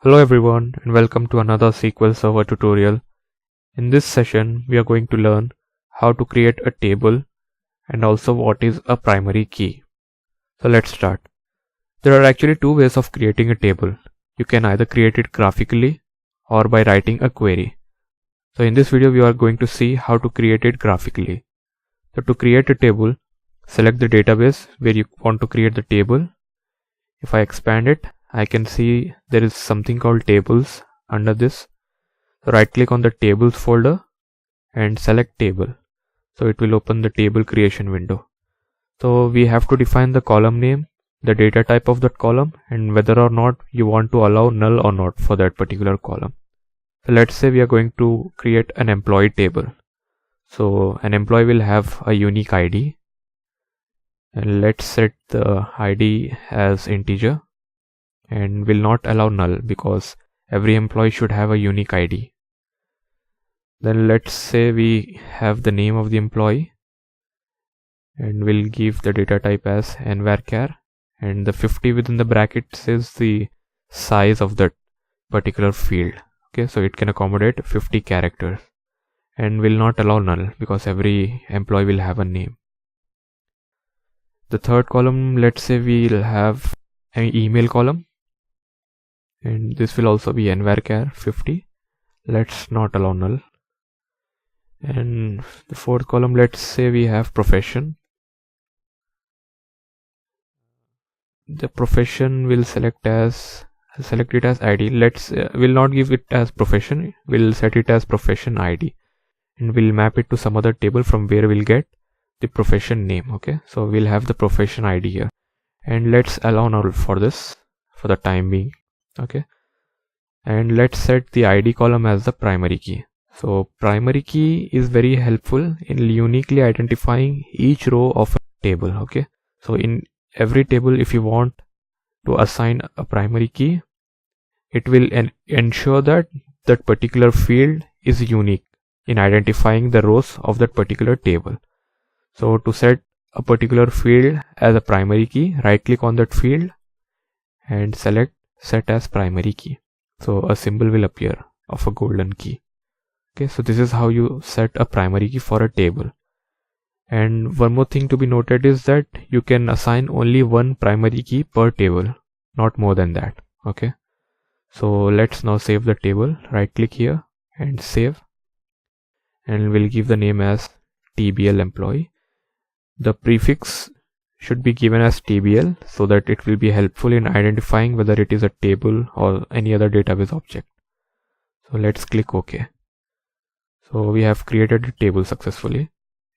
Hello everyone and welcome to another SQL Server tutorial. In this session, we are going to learn how to create a table and also what is a primary key. So let's start. There are actually two ways of creating a table. You can either create it graphically or by writing a query. So in this video, we are going to see how to create it graphically. So to create a table, select the database where you want to create the table. If I expand it, I can see there is something called tables under this. So right click on the tables folder and select table. So it will open the table creation window. So we have to define the column name, the data type of that column, and whether or not you want to allow null or not for that particular column. So let's say we are going to create an employee table. So an employee will have a unique ID, and let's set the ID as integer and will not allow null because every employee should have a unique ID. Then let's say we have the name of the employee and we'll give the data type as nvarchar, and the 50 within the brackets is the size of that particular field. Okay, so it can accommodate 50 characters and will not allow null because every employee will have a name. The third column, let's say we'll have an email column, and this will also be nvarchar 50. Let's not allow null. And the fourth column, let's say we have profession. The profession will select it as ID. We'll not give it as profession. We'll set it as profession ID, and we'll map it to some other table from where we'll get the profession name. Okay, so we'll have the profession ID here, and let's allow null for this for the time being. Okay, and let's set the ID column as the primary key. So primary key is very helpful in uniquely identifying each row of a table. Okay, so in every table, if you want to assign a primary key, it will ensure that that particular field is unique in identifying the rows of that particular table. So to set a particular field as a primary key, right click on that field and select set as primary key. So a symbol will appear of a golden key. Okay, so this is how you set a primary key for a table. And one more thing to be noted is that you can assign only one primary key per table, not more than that. Okay, so let's now save the table. Right click here and save, and we'll give the name as TBL employee. The prefix should be given as TBL so that it will be helpful in identifying whether it is a table or any other database object. So let's click OK. So we have created a table successfully.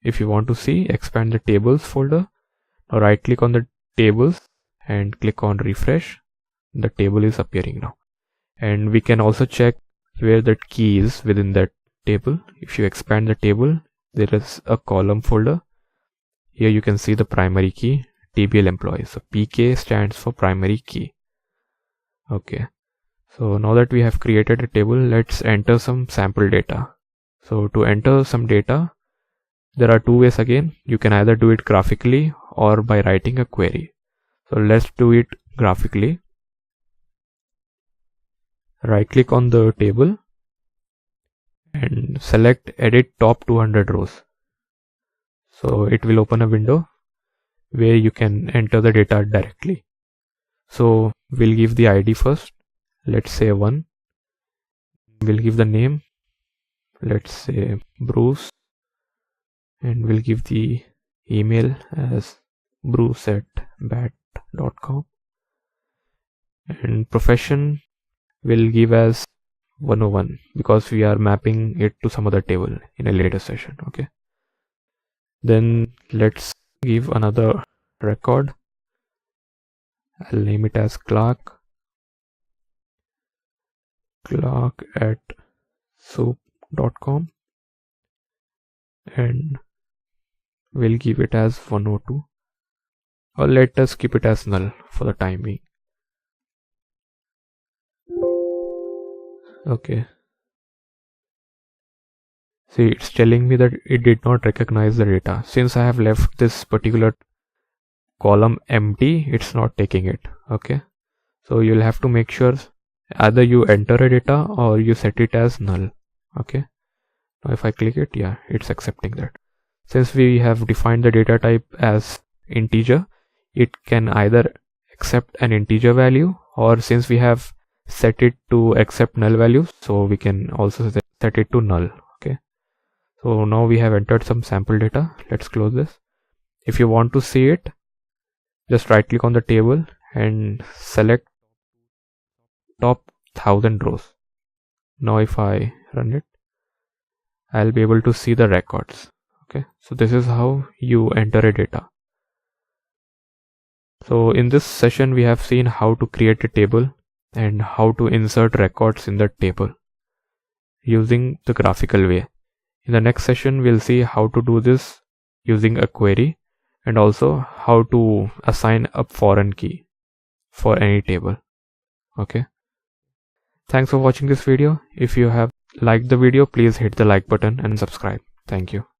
If you want to see, expand the tables folder. Now right click on the tables and click on refresh. The table is appearing now. And we can also check where that key is within that table. If you expand the table, there is a column folder. Here you can see the primary key, TBL employee. So PK stands for primary key. Okay. So now that we have created a table, let's enter some sample data. So to enter some data, there are two ways again. You can either do it graphically or by writing a query. So let's do it graphically. Right click on the table and select edit top 200 rows. So it will open a window where you can enter the data directly. So we'll give the ID first. Let's say 1. We'll give the name. Let's say Bruce. And we'll give the email as bruce@bat.com. And profession will give as 101 because we are mapping it to some other table in a later session. Okay. Then let's give another record. I'll name it as Clark at soup.com, and we'll give it as 102, or let us keep it as null for the time being. Okay. See, it's telling me that it did not recognize the data. Since I have left this particular column empty, it's not taking it. Okay, so you'll have to make sure Either you enter a data or you set it as null. Okay, now if I click it, yeah, it's accepting that. Since we have defined the data type as integer, it can either accept an integer value, or since we have set it to accept null values, so we can also set it to null. Okay, so now we have entered some sample data. Let's close this. If you want to see it, just right click on the table and select top 1000 rows. Now if I run it, I'll be able to see the records. Okay, so this is how you enter a data. So in this session we have seen how to create a table and how to insert records in the table using the graphical way. In the next session we'll see how to do this using a query, and also how to assign a foreign key for any table. Okay, thanks for watching this video. If you have liked the video, please hit the like button and subscribe. Thank you.